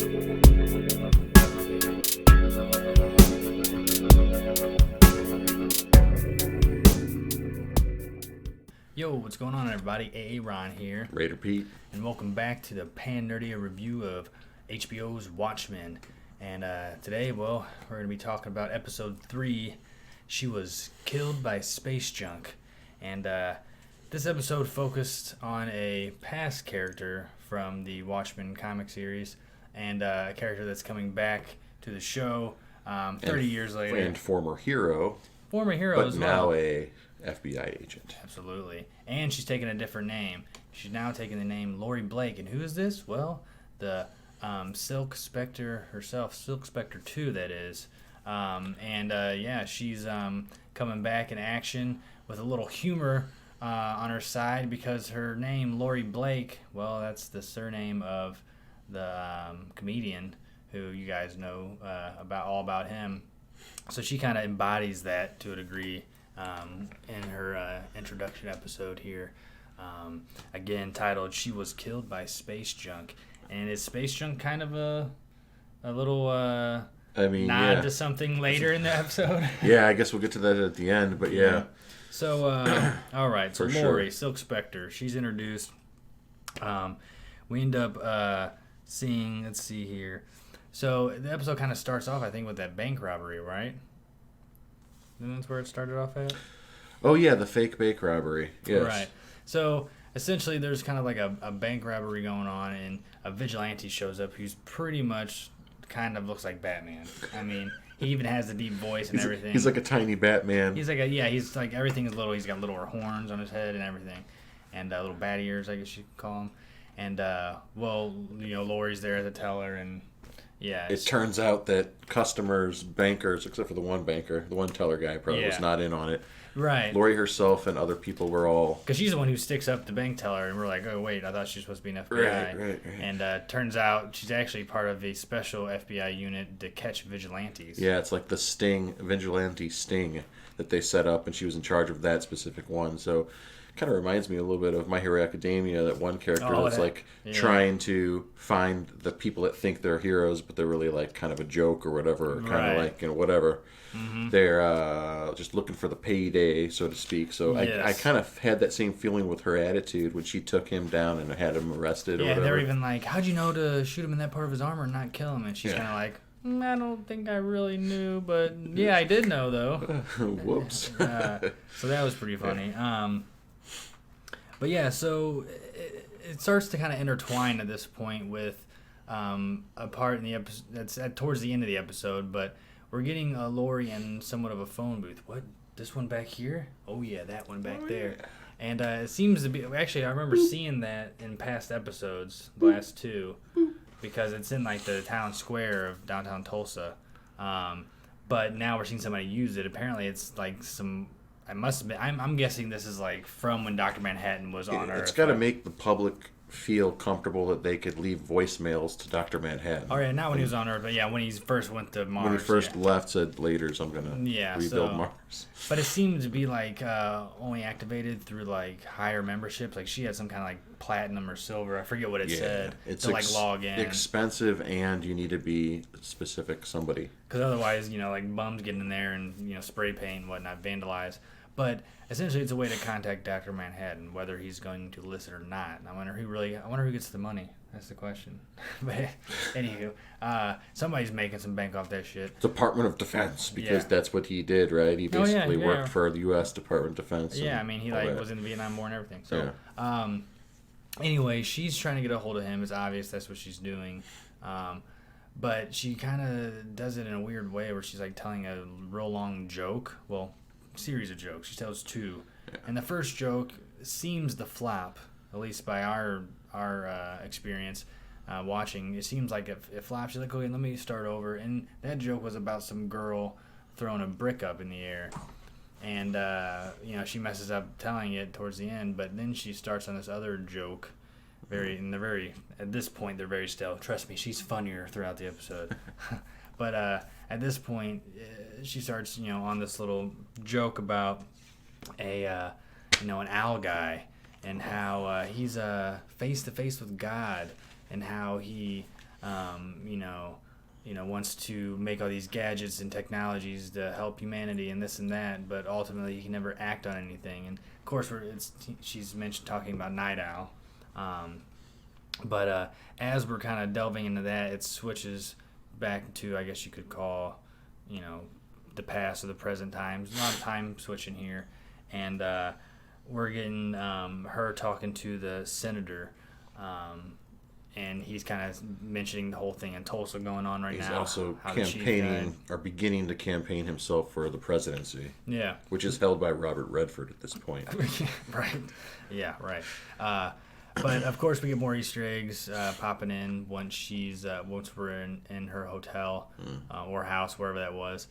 Yo, what's going on, everybody? Ron here. Raider Pete. And welcome back to the PanNerdia review of HBO's Watchmen. And today, well, we're going to be talking about episode 3, She Was Killed by Space Junk. And this episode focused on a past character from the Watchmen comic series, and a character that's coming back to the show 30 years later. And former hero. Former hero but as well. Now a FBI agent. Absolutely. And she's taking a different name. She's now taking the name Lori Blake. And who is this? Well, the Silk Spectre herself. Silk Spectre 2, that is. She's coming back in action with a little humor on her side, because her name, Lori Blake, well, that's the surname of the comedian who you guys know all about him. So she kind of embodies that to a degree in her introduction episode here. Again, titled She Was Killed by Space Junk. And is Space Junk kind of a little nod to something later in the episode? Yeah, I guess we'll get to that at the end, but yeah. So, all right. So Lori, sure. Silk Spectre, she's introduced. We end up seeing, let's see here. So the episode kind of starts off, I think, with that bank robbery, right? And that's where it started off at? Oh, yeah, the fake bank robbery. Yes. Right. So essentially there's kind of like a bank robbery going on, and a vigilante shows up who's pretty much kind of looks like Batman. I mean, he even has the deep voice and everything. He's like a tiny Batman. He's like everything is little. He's got little horns on his head and everything, and little bat ears, I guess you could call them. And Lori's there as a teller, and yeah. It turns out that customers, bankers, except for the one banker, the one teller guy probably was not in on it. Right. Lori herself and other people were all... Because she's the one who sticks up the bank teller, and we're like, oh, wait, I thought she was supposed to be an FBI. Right. And turns out she's actually part of a special FBI unit to catch vigilantes. Yeah, it's like the vigilante sting that they set up, and she was in charge of that specific one. So kind of reminds me a little bit of My Hero Academia, that one character trying to find the people that think they're heroes, but they're really like kind of a joke or whatever, or kind of like, whatever. Mm-hmm. They're just looking for the payday, so to speak. So yes. I kind of had that same feeling with her attitude when she took him down and had him arrested or whatever. Yeah, they're even like, how'd you know to shoot him in that part of his armor and not kill him? And she's kind of like, I don't think I really knew, but yeah, I did know, though. Whoops. So that was pretty funny. But yeah, so it starts to kind of intertwine at this point with a part in the episode that's towards the end of the episode, but we're getting Lori in somewhat of a phone booth. What? This one back here? Oh yeah, that one back there. Yeah. And it seems to be, actually I remember seeing that in past episodes, the last two, because it's in like the town square of downtown Tulsa. But now we're seeing somebody use it. Apparently it's like I'm guessing this is like from when Dr. Manhattan was on Earth. It's got to make the public feel comfortable that they could leave voicemails to Dr. Manhattan. Oh yeah, not when he was on Earth, but yeah, when he first went to Mars. When he first left, said later, I'm gonna rebuild Mars. But it seemed to be like only activated through like higher memberships. Like she had some kind of like platinum or silver. I forget what it said. It's to like log in. Expensive, and you need to be specific somebody. Because otherwise, like bums get in there and spray paint and whatnot, vandalize. But essentially, it's a way to contact Dr. Manhattan, whether he's going to listen or not. And I wonder who gets the money. That's the question. But anywho, somebody's making some bank off that shit. Department of Defense, because that's what he did, right? He basically worked for the U.S. Department of Defense. Yeah, I mean, he was in the Vietnam War and everything. So, anyway, she's trying to get a hold of him. It's obvious that's what she's doing. But she kind of does it in a weird way, where she's like telling a real long joke. Well, series of jokes. She tells two, and the first joke seems to flop, at least by our experience watching. It seems like it flops. She's like, okay, let me start over. And that joke was about some girl throwing a brick up in the air, and she messes up telling it towards the end. But then she starts on this other joke. At this point they're very stale. Trust me, she's funnier throughout the episode. But at this point, she starts, on this little joke about an owl guy, and how he's face to face with God, and how he wants to make all these gadgets and technologies to help humanity and this and that, but ultimately he can never act on anything. And of course, she's mentioned talking about Night Owl. But as we're kind of delving into that, it switches back to, I guess you could call, the past or the present times. A lot of time switching here. And we're getting her talking to the senator. And he's kind of mentioning the whole thing in Tulsa going on right now. He's also campaigning or beginning to campaign himself for the presidency. Yeah. Which is held by Robert Redford at this point. Right. Yeah, right. But of course we get more Easter eggs popping in once we're in her hotel or house, wherever that was.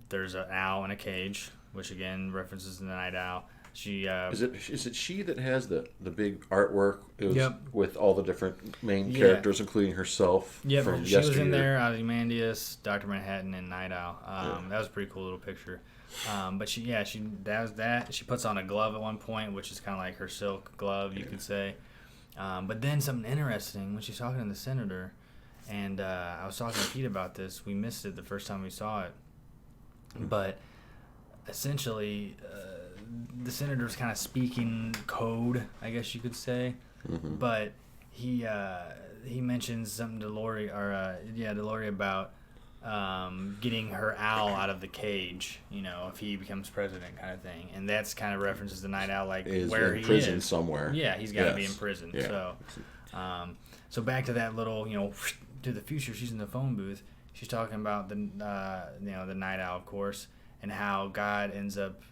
There's an owl in a cage, which again references the night owl. She is it she that has the big artwork? It was Yep. with all the different main characters, including herself. Yep, from she yesteryear. was in there. Ozymandias, Dr. Manhattan, and Night Owl. That was a pretty cool little picture. But she does that. She puts on a glove at one point, which is kind of like her silk glove, you could say. But then something interesting when she's talking to the senator, and I was talking to Pete about this. We missed it the first time we saw it, but essentially. The senator's kind of speaking code, I guess you could say, but he mentions something to Lori, to Lori about getting her owl out of the cage, if he becomes president, kind of thing, and that's kind of references the night owl, like is where in he prison is somewhere. Yeah, he's got to be in prison. Yeah. So back to that little, to the future. She's in the phone booth. She's talking about the night owl, of course, and how God ends up,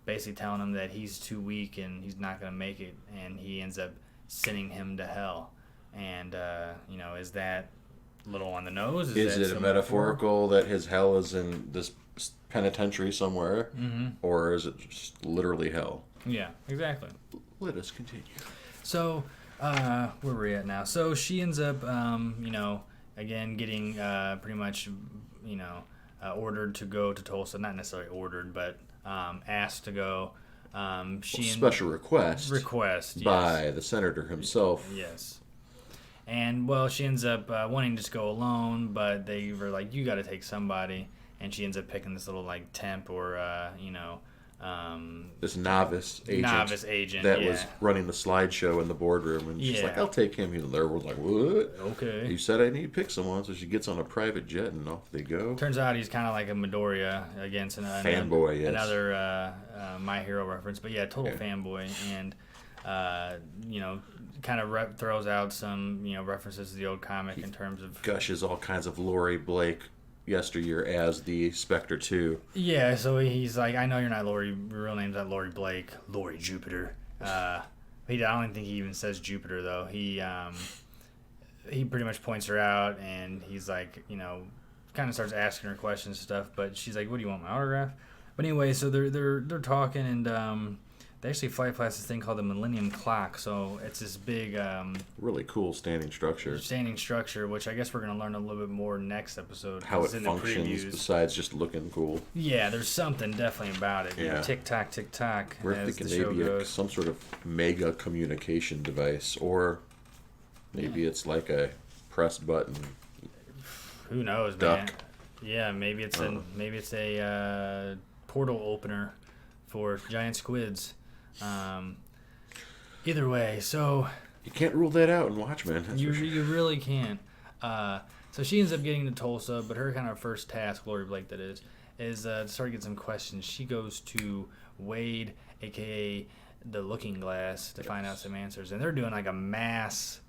basically telling him that he's too weak and he's not going to make it, and he ends up sending him to hell. And is that a little on the nose? Is it a metaphorical that his hell is in this penitentiary somewhere, or is it just literally hell? Yeah, exactly. Let us continue. So where we're at now. So she ends up again getting pretty much ordered to go to Tulsa. Not necessarily ordered, but asked to go. Special request by yes. the senator himself. Yes. And she ends up wanting to just go alone, but they were like, you got to take somebody, and she ends up picking this little like temp or this novice agent that was running the slideshow in the boardroom, and she's like, I'll take him. And there was like, what? Okay. You said I need to pick someone, so she gets on a private jet and off they go. Turns out he's kind of like a Midoriya against fanboy. Yes. Another My Hero reference, but total fanboy, and kind of throws out some references to the old comic in terms of gushes all kinds of Laurie Blake yesteryear as the Spectre 2. Yeah, so he's like, I know you're not Laurie, your real name's not Laurie Blake, Laurie Jupiter. I don't think he even says Jupiter, though. He pretty much points her out, and he's like, kind of starts asking her questions and stuff, but she's like, what do you want, my autograph? But anyway, so they're talking, and they actually fly past this thing called the Millennium Clock. So it's this big really cool standing structure, which I guess we're going to learn a little bit more next episode. How it functions besides just looking cool. Yeah, there's something definitely about it. Yeah. Tick tock, tick tock. We're thinking maybe some sort of mega communication device, or maybe it's like a press button. Who knows, duck. Man? Yeah, maybe it's a portal opener for giant squids. Either way, so you can't rule that out in Watchmen. You really can't. So she ends up getting to Tulsa, but her kind of first task, Laurie Blake that is to start getting some questions. She goes to Wade, aka the Looking Glass, to find out some answers, and they're doing like a mass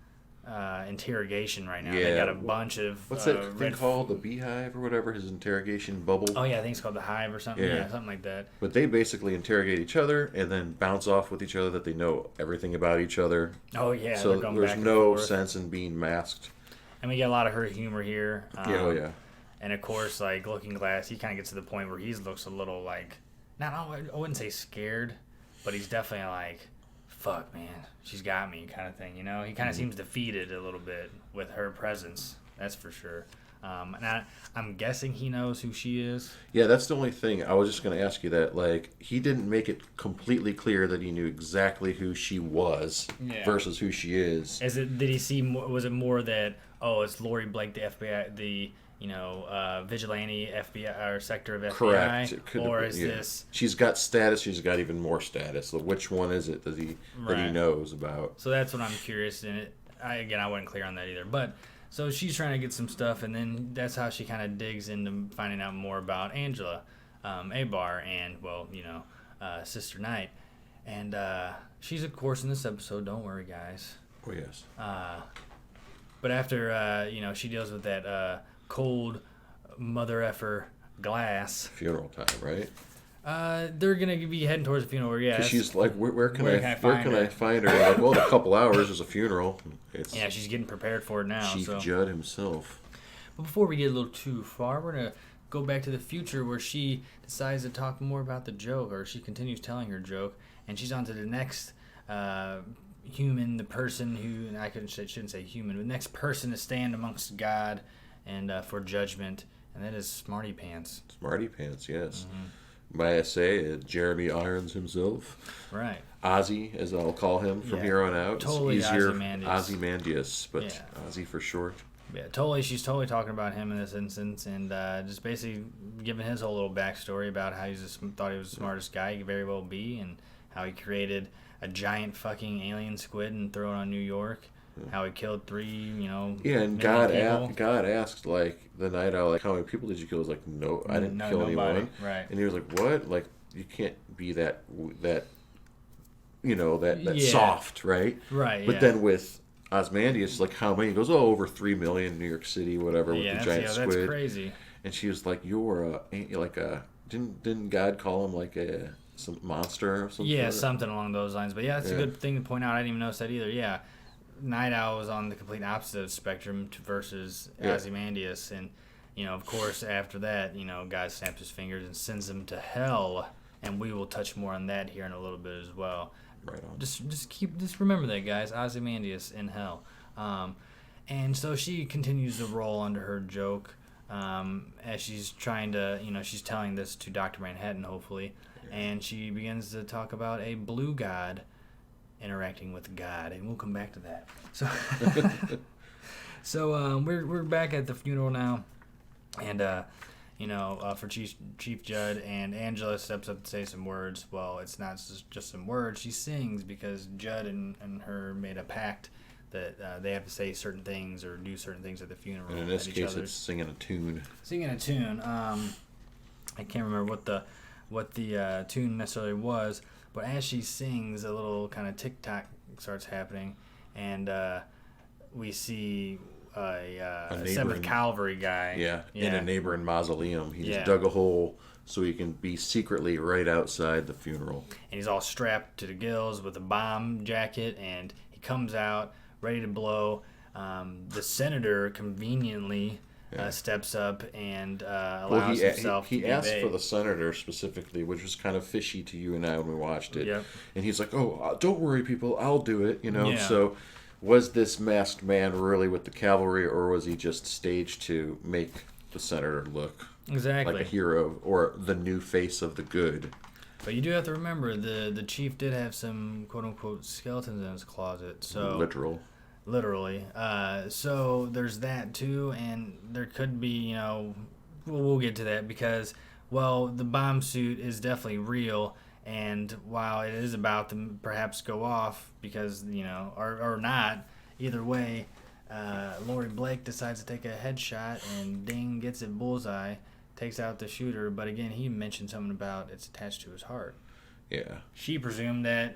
interrogation right now. Yeah. They got a bunch of what's that thing called, the Beehive or whatever, his interrogation bubble. Oh yeah, I think it's called the Hive or something. Yeah, something like that. But they basically interrogate each other and then bounce off with each other that they know everything about each other. Oh yeah, so there's no sense in being masked. And we get a lot of her humor here. Yeah. And of course, like Looking Glass, he kind of gets to the point where he looks a little like, I wouldn't say scared, but he's definitely like, fuck, man, she's got me, kind of thing, He kind of seems defeated a little bit with her presence, that's for sure. And I'm guessing he knows who she is. Yeah, that's the only thing. I was just going to ask you that. Like, he didn't make it completely clear that he knew exactly who she was versus who she is. Did he see? Was it more that, oh, it's Lori Blake, the FBI, the vigilante FBI or sector of FBI, Correct. or is this? She's got status. She's got even more status. So which one is it that he knows about? So that's what I'm curious in it. I wasn't clear on that either, but. So she's trying to get some stuff, and then that's how she kind of digs into finding out more about Angela, Abar, and, Sister Knight. And she's, of course, in this episode. Don't worry, guys. Oh, yes. But after, she deals with that cold mother effer Glass. Funeral time, right? They're going to be heading towards the funeral. Yeah. She's like, where can I find her? Like, well, in a couple hours, there's a funeral. She's getting prepared for it now. Chief Judd himself. But before we get a little too far, we're going to go back to the future where she decides to talk more about the joke, or she continues telling her joke, and she's on to the next human, the person who, and shouldn't say human, but the next person to stand amongst God and for judgment, and that is Smarty Pants. Smarty Pants, yes. Mm-hmm. May I say, Jeremy Irons himself. Right. Ozzy, as I'll call him from here on out. Totally it's easier, Ozymandias. But Ozzy for short. Yeah, totally. She's totally talking about him in this instance, and just basically giving his whole little backstory about how thought he was the smartest guy he could very well be, and how he created a giant fucking alien squid and threw it on New York. How he killed 3, and God asked, like, the Night Owl, like, how many people did you kill? He was like, no, I didn't kill anyone. Right. And he was like, what? Like, you can't be that soft, right? Right, But then with Ozymandias, like, how many? He goes, over 3 million in New York City, whatever, with the giant squid. That's crazy. And she was like, didn't God call him, like, some monster or something? Yeah, something along those lines. But, that's a good thing to point out. I didn't even notice that either. Yeah. Night Owl was on the complete opposite of the spectrum versus Ozymandias, and of course after that, God snaps his fingers and sends him to hell, and we will touch more on that here in a little bit as well. Right on. Just remember that, guys. Ozymandias in hell, and so she continues to roll under her joke as she's trying to, she's telling this to Dr. Manhattan, hopefully, and she begins to talk about a blue god interacting with God, and we'll come back to that. So, we're back at the funeral now, and for Chief Judd, and Angela steps up to say some words. Well, it's not just some words; she sings because Judd and her made a pact that they have to say certain things or do certain things at the funeral. And in this case, it's singing a tune. I can't remember what the tune necessarily was. But as she sings, a little kind of tick-tock starts happening, and we see a 7th Cavalry guy. In a neighboring mausoleum. He just dug a hole so he can be secretly right outside the funeral. And he's all strapped to the gills with a bomb jacket, and he comes out ready to blow. The senator conveniently steps up and allows himself to be asked for the senator specifically, which was kind of fishy to you and I when we watched it. Yep. And he's like, don't worry, people, I'll do it, So was this masked man really with the cavalry, or was he just staged to make the senator look like a hero or the new face of the good? But you do have to remember, the chief did have some quote-unquote skeletons in his closet. So Literally. So there's that too, and there could be, we'll get to that because, the bomb suit is definitely real, and while it is about to perhaps go off because, or not, either way, Lori Blake decides to take a headshot and ding, gets it bullseye, takes out the shooter, but again, he mentioned something about it's attached to his heart. Yeah. She presumed that,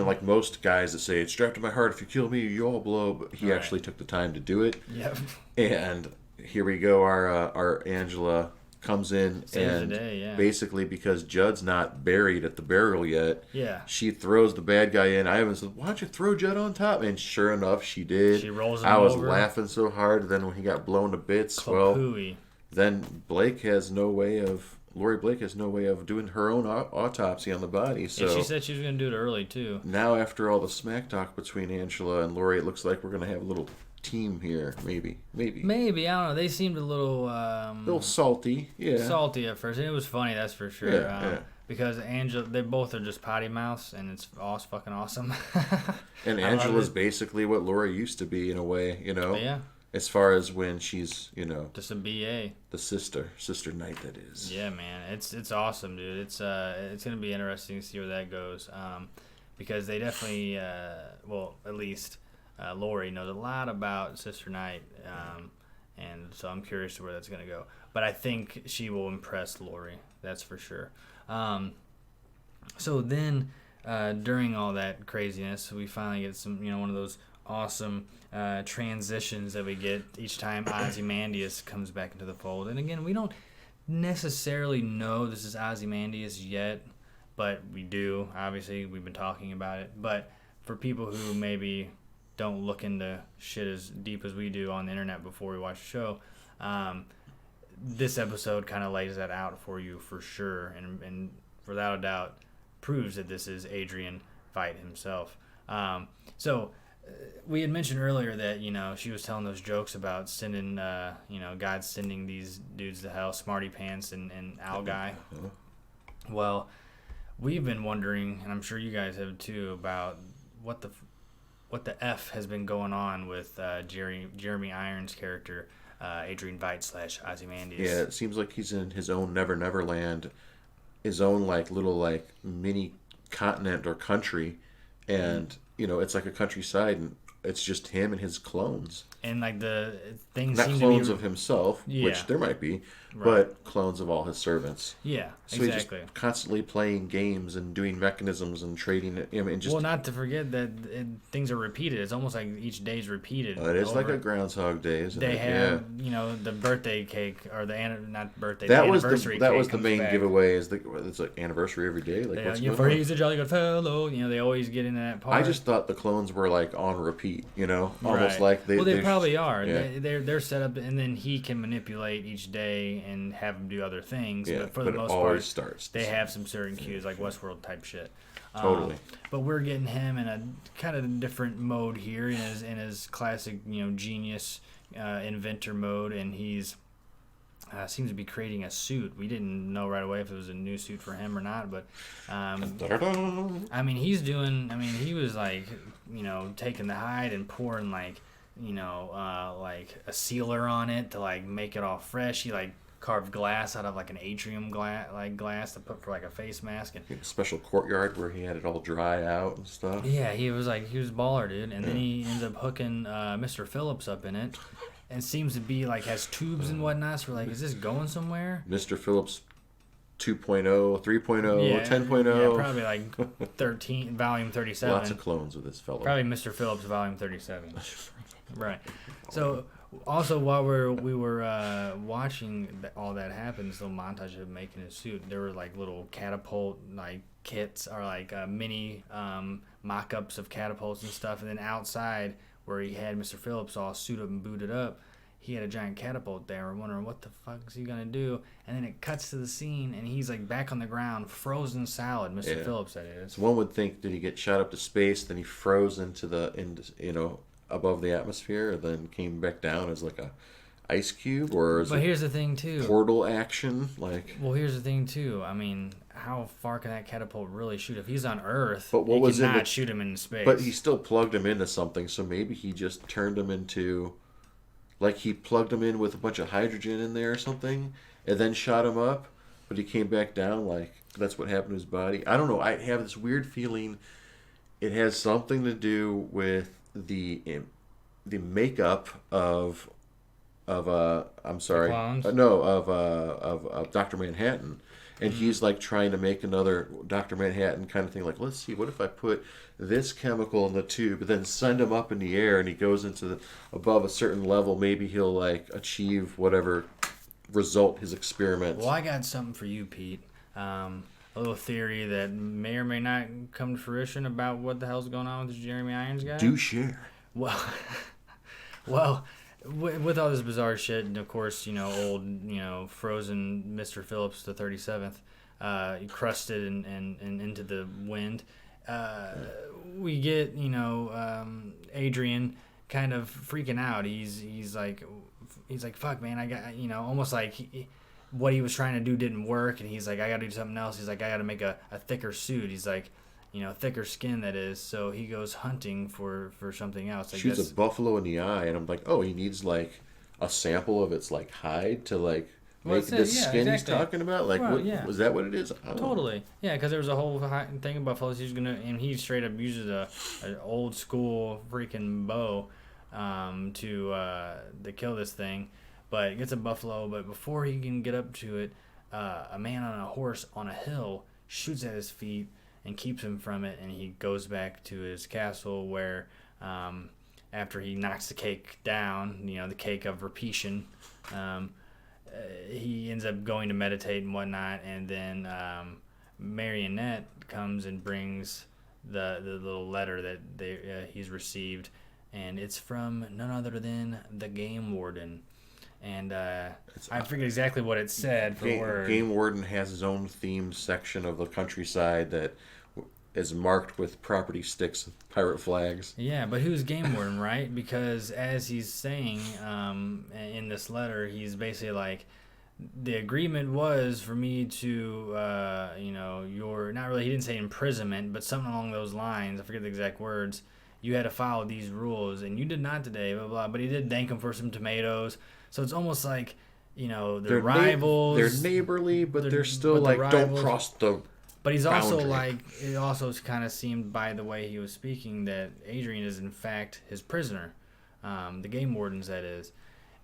like most guys that say, it's strapped to my heart, if you kill me, you all blow, but he actually took the time to do it. Yep. And here we go, our Angela comes in, saves the day, basically because Judd's not buried at the burial yet, she throws the bad guy in. Ivan says, why don't you throw Judd on top? And sure enough, she did. She rolls him I was over. laughing so hard, then when he got blown to bits, then Lori Blake has no way of doing her own autopsy on the body. So she said she was going to do it early, too. Now, after all the smack talk between Angela and Lori, it looks like we're going to have a little team here. Maybe. I don't know. They seemed a little salty. Yeah. Salty at first. And it was funny, that's for sure. Because Angela, they both are just potty mouths, and it's fucking awesome. And Angela's basically what Lori used to be in a way, Yeah. As far as when she's, just a BA, the sister knight that is. Yeah, man, it's awesome, dude. It's gonna be interesting to see where that goes, because they definitely, well, at least Lori knows a lot about Sister Knight, and so I'm curious to where that's gonna go. But I think she will impress Lori, that's for sure. So then, during all that craziness, we finally get some, one of those awesome transitions that we get each time Ozymandias comes back into the fold. And again, we don't necessarily know this is Ozymandias yet, but we do. Obviously, we've been talking about it. But for people who maybe don't look into shit as deep as we do on the internet before we watch the show, this episode kind of lays that out for you for sure, and without a doubt proves that this is Adrian Veidt himself. So we had mentioned earlier that, she was telling those jokes about sending, God sending these dudes to hell, Smarty Pants and Owl Guy. Well, we've been wondering, and I'm sure you guys have too, about what the F has been going on with Jeremy Irons' character, Adrian Veidt / Ozymandias. Yeah, it seems like he's in his own Never Never Land, his own little mini continent or country, and it's like a countryside, and it's just him and his clones. And the things not seem clones to be... of himself, yeah. which there might be, right. but clones of all his servants. Yeah, so exactly. He's just constantly playing games and doing mechanisms and trading it. Well, not to forget that things are repeated. It's almost like each day's repeated. It is like a Groundhog Day, isn't they it? have, the birthday cake, or the anniversary cake. That was the main back. giveaway. It's like anniversary every day. What's going on? He's a jolly good fellow. They always get into that part. I just thought the clones were on repeat. Almost right. like they. Well, they probably are. Yeah. They're set up, and then he can manipulate each day and have them do other things. Yeah, but for the most part, they have some certain cues, like Westworld type shit. Totally. But we're getting him in a kind of different mode here, in his classic, genius inventor mode, and he's seems to be creating a suit. We didn't know right away if it was a new suit for him or not, but he was taking the hide and pouring a sealer on it to make it all fresh. He carved glass out of an atrium glass to put for a face mask, and a special courtyard where he had it all dry out and stuff. Yeah, he was baller, dude. And then he ends up hooking Mr. Phillips up in it, and seems to be has tubes and whatnot. So we're is this going somewhere? Mr. Phillips 2.0, 3.0, yeah, 10.0. Yeah, probably 13, volume 37. Lots of clones with this fellow. Probably Mr. Phillips, volume 37. Right. So also while we were watching all that happen, this little montage of him making his suit, there were little catapult kits, or mini mock-ups of catapults and stuff, and then outside where he had Mr. Phillips all suited up and booted up, he had a giant catapult there. We're wondering what the fuck is he gonna do, and then it cuts to the scene and he's back on the ground, frozen solid. Mr. Phillips, that is. So one would think, did he get shot up to space, then he froze into above the atmosphere, and then came back down as a ice cube, or is but here's the thing too, portal action? Well, here's the thing too. How far can that catapult really shoot? If he's on Earth, but what was not shoot him in space. But he still plugged him into something, so maybe he just turned him into, he plugged him in with a bunch of hydrogen in there or something, and then shot him up. But he came back down. That's what happened to his body. I don't know. I have this weird feeling it has something to do with the makeup of Dr. Manhattan, and he's trying to make another Dr. Manhattan kind of thing. Let's see, what if I put this chemical in the tube, and then send him up in the air, and he goes into above a certain level. Maybe he'll achieve whatever result his experiment. Well, I got something for you, Pete. A little theory that may or may not come to fruition about what the hell's going on with this Jeremy Irons guy. Do share. Well, with all this bizarre shit, and of course, old, frozen Mr. Phillips the 37th, crusted and into the wind, we get, Adrian kind of freaking out. He's like, fuck, man, I got, almost what he was trying to do didn't work, and he's like, I got to do something else. He's like, I got to make a thicker suit. He's like, thicker skin that is. So he goes hunting for something else. Shoots a buffalo in the eye, and I'm like, oh, he needs like a sample of its like hide to like make the skin he's talking about. Like, was that what it is? Totally, yeah. Because there was a whole thing about buffaloes. He straight up uses an old school freaking bow to kill this thing, but gets a buffalo. But before he can get up to it, a man on a horse on a hill shoots at his feet and keeps him from it, and he goes back to his castle where, after he knocks the cake down, the cake of repetition, he ends up going to meditate and whatnot, and then Marionette comes and brings the little letter that he's received, and it's from none other than the Game Warden. And I forget exactly what it said for word. Game Warden has his own themed section of the countryside that is marked with property sticks and pirate flags. Yeah, but who's Game Warden, right? Because as he's saying in this letter, he's basically like, the agreement was for me to, your, not really, he didn't say imprisonment, but something along those lines. I forget the exact words. You had to follow these rules, and you did not today, blah, blah. But he did thank him for some tomatoes. So it's almost like, they're rivals. They're neighborly, but they're still like, don't cross the But he's boundary. also like, it also kind of seemed by the way he was speaking that Adrian is in fact his prisoner. The Game Wardens, that is.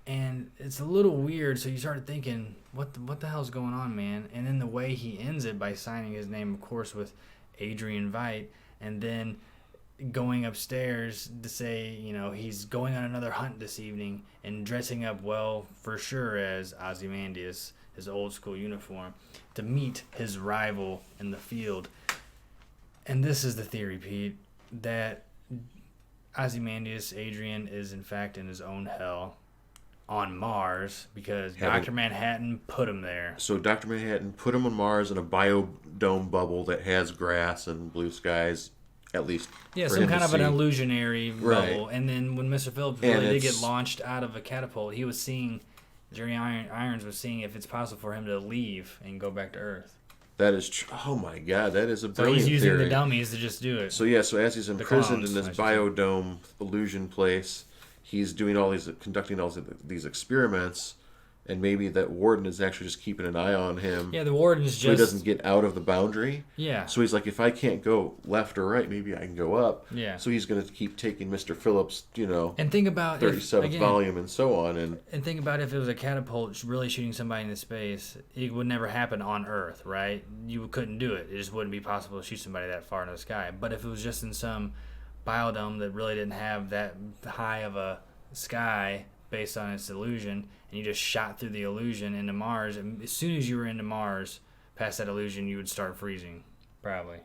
And it's a little weird, so you started thinking, what the hell's going on, man? And then the way he ends it by signing his name, of course, with Adrian Veidt, and then going upstairs to say, he's going on another hunt this evening and dressing up well for sure as Ozymandias, his old school uniform, to meet his rival in the field. And this is the theory, Pete, that Ozymandias, Adrian, is in fact in his own hell on Mars because Dr. Manhattan put him there. So Dr. Manhattan put him on Mars in a biodome bubble that has grass and blue skies. At least, yeah, some kind of an illusionary bubble. Right. And then when Mr. Phillips really did get launched out of a catapult, he was seeing, Jerry Irons was seeing if it's possible for him to leave and go back to Earth. That is oh my God, that is a brilliant So he's using theory. the dummies to just do it. So so as he's imprisoned in this biodome illusion place, he's conducting all these experiments. And maybe that warden is actually just keeping an eye on him. Yeah, the warden's so he doesn't get out of the boundary. Yeah. So he's like, if I can't go left or right, maybe I can go up. Yeah. So he's going to keep taking Mr. Phillips, and think about 37th volume and so on. And think about if it was a catapult really shooting somebody into space, it would never happen on Earth, right? You couldn't do it. It just wouldn't be possible to shoot somebody that far into the sky. But if it was just in some biodome that really didn't have that high of a sky based on its illusion, and you just shot through the illusion into Mars, and as soon as you were into Mars, past that illusion, you would start freezing. Probably.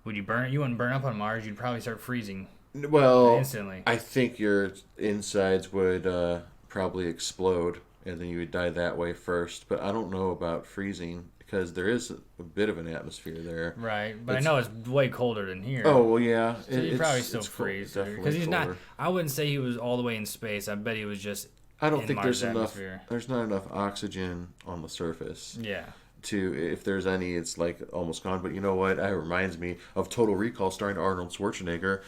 Would you burn? You wouldn't burn up on Mars. You'd probably start freezing. Well, instantly. I think your insides would probably explode, and then you would die that way first. But I don't know about freezing because there is a bit of an atmosphere there. Right, but I know it's way colder than here. Oh, well, yeah. So you'd probably still freeze. Because he's colder. Not... I wouldn't say he was all the way in space. I bet he was just I don't think Mars there's atmosphere. Enough. There's not enough oxygen on the surface. Yeah. If there's any, it's like almost gone. But you know what? It reminds me of Total Recall starring Arnold Schwarzenegger.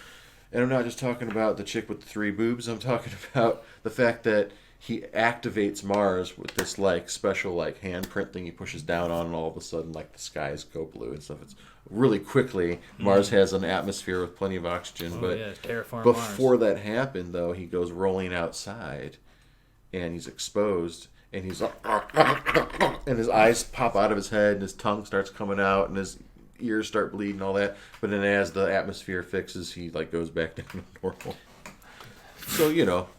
And I'm not just talking about the chick with the 3 boobs. I'm talking about the fact that he activates Mars with this special handprint thing he pushes down on, and all of a sudden the skies go blue and stuff. It's really quickly. Mars has an atmosphere with plenty of oxygen, but terraform before Mars. that happened, though, he goes rolling outside, and he's exposed, and he's and his eyes pop out of his head, and his tongue starts coming out, and his ears start bleeding, and all that. But then as the atmosphere fixes, he goes back down to normal. So,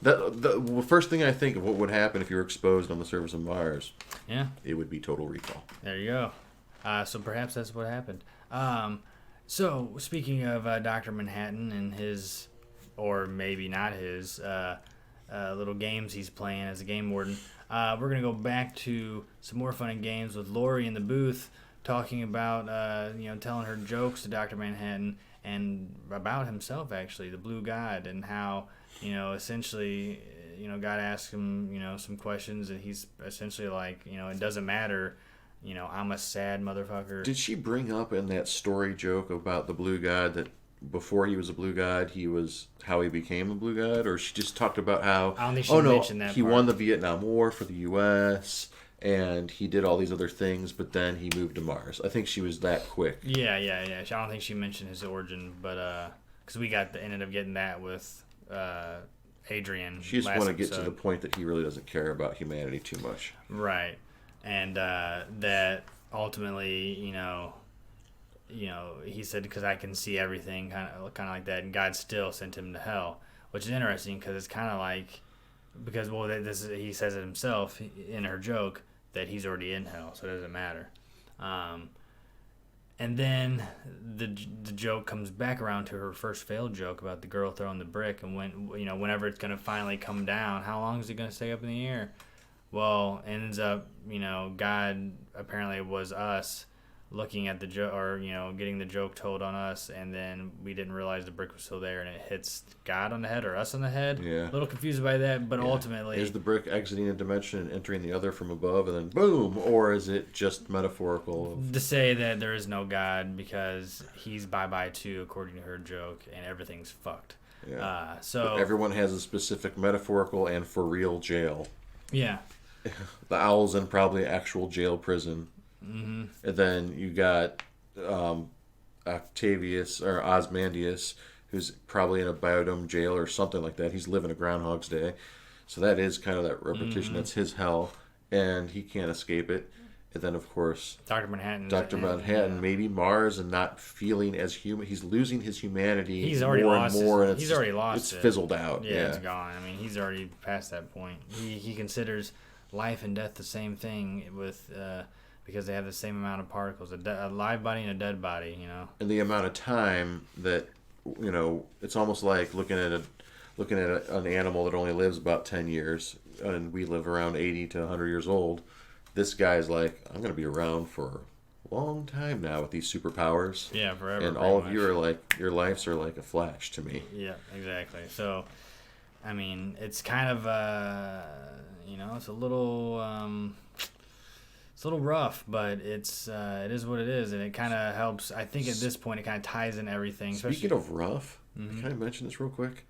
the first thing I think of what would happen if you were exposed on the surface of Mars, it would be Total Recall. There you go. So perhaps that's what happened. So, speaking of Dr. Manhattan and his, or maybe not his, little games he's playing as a game warden, we're going to go back to some more fun and games with Lori in the booth talking about, telling her jokes to Dr. Manhattan and about himself, actually, the Blue God, and how... essentially, God asks him, some questions, and he's essentially it doesn't matter I'm a sad motherfucker. Did she bring up in that story joke about the blue god that before he was a blue god, he was how he became a blue god? Or she just talked about how, I don't think she mentioned that he part. won the Vietnam War for the U.S., and he did all these other things, but then he moved to Mars. I think she was that quick. Yeah. I don't think she mentioned his origin, but because we ended up getting that with Adrian. She just want to get to the point that he really doesn't care about humanity too much. Right. And that ultimately, he said, because I can see everything, kind of like that, and God still sent him to hell, which is interesting because it's kind of like, because he says it himself in her joke that he's already in hell, so it doesn't matter. And then the joke comes back around to her first failed joke about the girl throwing the brick, and whenever it's gonna finally come down, how long is it gonna stay up in the air? Well, it ends up, God apparently was us looking at the joke, or getting the joke told on us, and then we didn't realize the brick was still there, and it hits God on the head or us on the head. Yeah. A little confused by that, but ultimately, is the brick exiting a dimension and entering the other from above, and then boom, or is it just metaphorical? To say that there is no God because he's bye too, according to her joke, and everything's fucked. Yeah. So but everyone has a specific metaphorical and for real jail. Yeah. The owl's in probably actual jail prison. Mm-hmm. And then you got Octavius or Osmandius, who's probably in a biodome jail or something like that. He's living a Groundhog's Day. So that is kind of that repetition. That's his hell, and he can't escape it. And then, of course, Dr. Manhattan. Maybe Mars, and not feeling as human. He's losing his humanity. He's already more lost and more, and he's already lost it's it. fizzled out. Yeah, it's gone. I mean, he's already past that point. He considers life and death the same thing with because they have the same amount of particles, a live body and a dead body. And the amount of time that it's almost like looking at an animal that only lives about 10 years, and we live around 80 to 100 years old. This guy's like, I'm going to be around for a long time now with these superpowers. Yeah, forever. And all of you are like, your lives are like a flash to me. Yeah, exactly. So, I mean, it's kind of, it's a little rough, but it is what it is, and it kind of helps. I think at this point, it kind of ties in everything. Speaking of rough, can I mention this real quick?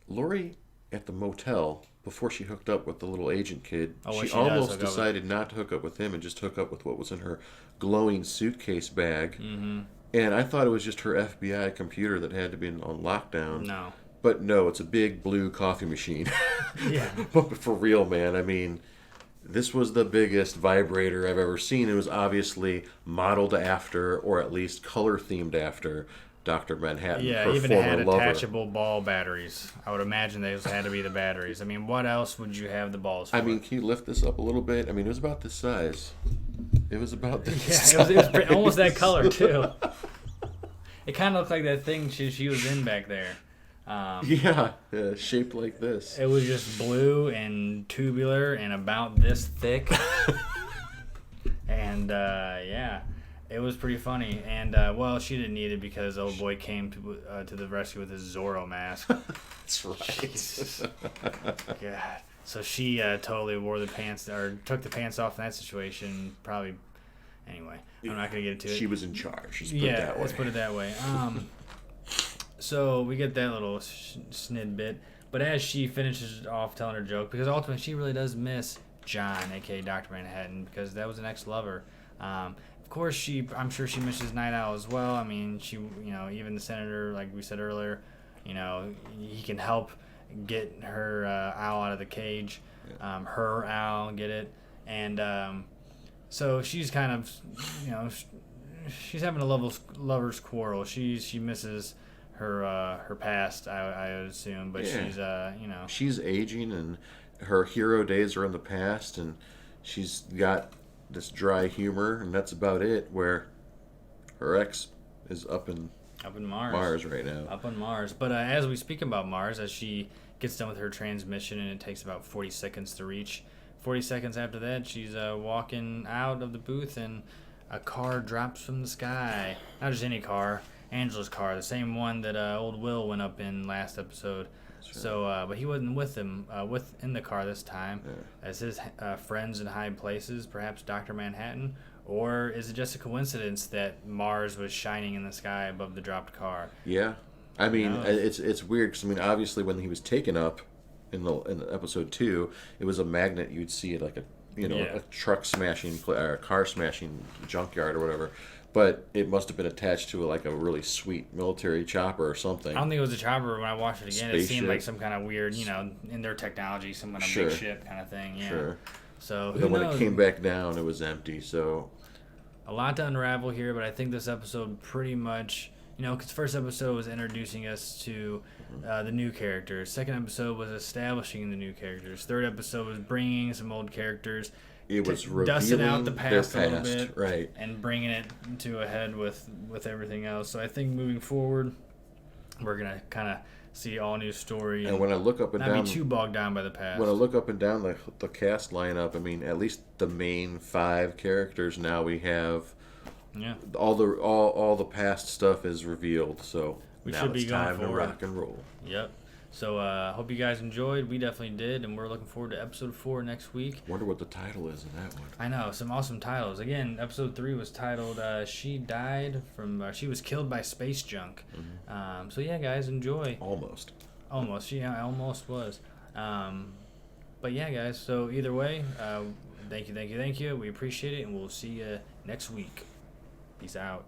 Lori at the motel, before she hooked up with the little agent kid, she almost decided not to hook up with him and just hook up with what was in her glowing suitcase bag. Mm-hmm. And I thought it was just her FBI computer that had to be on lockdown. No. But no, it's a big blue coffee machine. Yeah. But for real, man, I mean, this was the biggest vibrator I've ever seen. It was obviously modeled after, or at least color themed after, Dr. Manhattan. Yeah, her even former had lover. Attachable ball batteries. I would imagine those had to be the batteries. I mean, what else would you have the balls for? I mean, can you lift this up a little bit? I mean, it was about this size. It was about this size. It was almost that color, too. It kind of looked like that thing she was in back there. Yeah, shaped like this. It was just blue and tubular and about this thick. And, yeah. It was pretty funny, and she didn't need it because old boy came to the rescue with his Zorro mask. That's right. God. So she totally wore the pants, or took the pants off in that situation. Probably. Anyway, I'm not gonna get into it. She was in charge. Let's put it that way. So we get that little snid bit, but as she finishes off telling her joke, because ultimately she really does miss John, aka Dr. Manhattan, because that was an ex-lover. Of course, I'm sure she misses Night Owl as well. I mean, she, even the senator, like we said earlier, he can help get her owl out of the cage. Her owl, get it? And so she's kind of, she's having a lover's quarrel. She misses her past, I would assume, but she's, She's aging, and her hero days are in the past, and she's got this dry humor, and that's about it, where her ex is up in Mars right now. Up on Mars. But as we speak about Mars, as she gets done with her transmission, and it takes about 40 seconds to reach, 40 seconds after that, she's walking out of the booth, and a car drops from the sky. Not just any car, Angela's car, the same one that old Will went up in last episode. So, but he wasn't with them in the car this time. As his friends in high places, perhaps Dr. Manhattan, or is it just a coincidence that Mars was shining in the sky above the dropped car? Yeah, I mean it's weird because I mean obviously when he was taken up in the episode 2, it was a magnet. You'd see it like a truck smashing or a car smashing junkyard or whatever. But it must have been attached to like a really sweet military chopper or something. I don't think it was a chopper. When I watched it again, Spaceship. It seemed like some kind of weird, in their technology, some kind of big ship kind of thing. Yeah. Sure. So who then when knows? It came back down, it was empty. So a lot to unravel here, but I think this episode pretty much, because first episode was introducing us to the new characters. Second episode was establishing the new characters. Third episode was bringing some old characters. It was revealing dusting out the past their a little bit, right, and bringing it to a head with everything else. So I think moving forward, we're gonna kind of see all new story. And when I look up and down, not be too bogged down by the past. When I look up and down the cast lineup, I mean, at least the main 5 characters now we have. Yeah. All the past stuff is revealed, so we now should be it's going time forward. to rock and roll. Yep. So hope you guys enjoyed. We definitely did, and we're looking forward to episode 4 next week. Wonder what the title is in that one. I know, some awesome titles. Again, episode 3 was titled "She Died from She Was Killed by Space Junk." Mm-hmm. So yeah, guys, enjoy. Almost. She almost was. But yeah, guys. So either way, thank you. We appreciate it, and we'll see you next week. Peace out.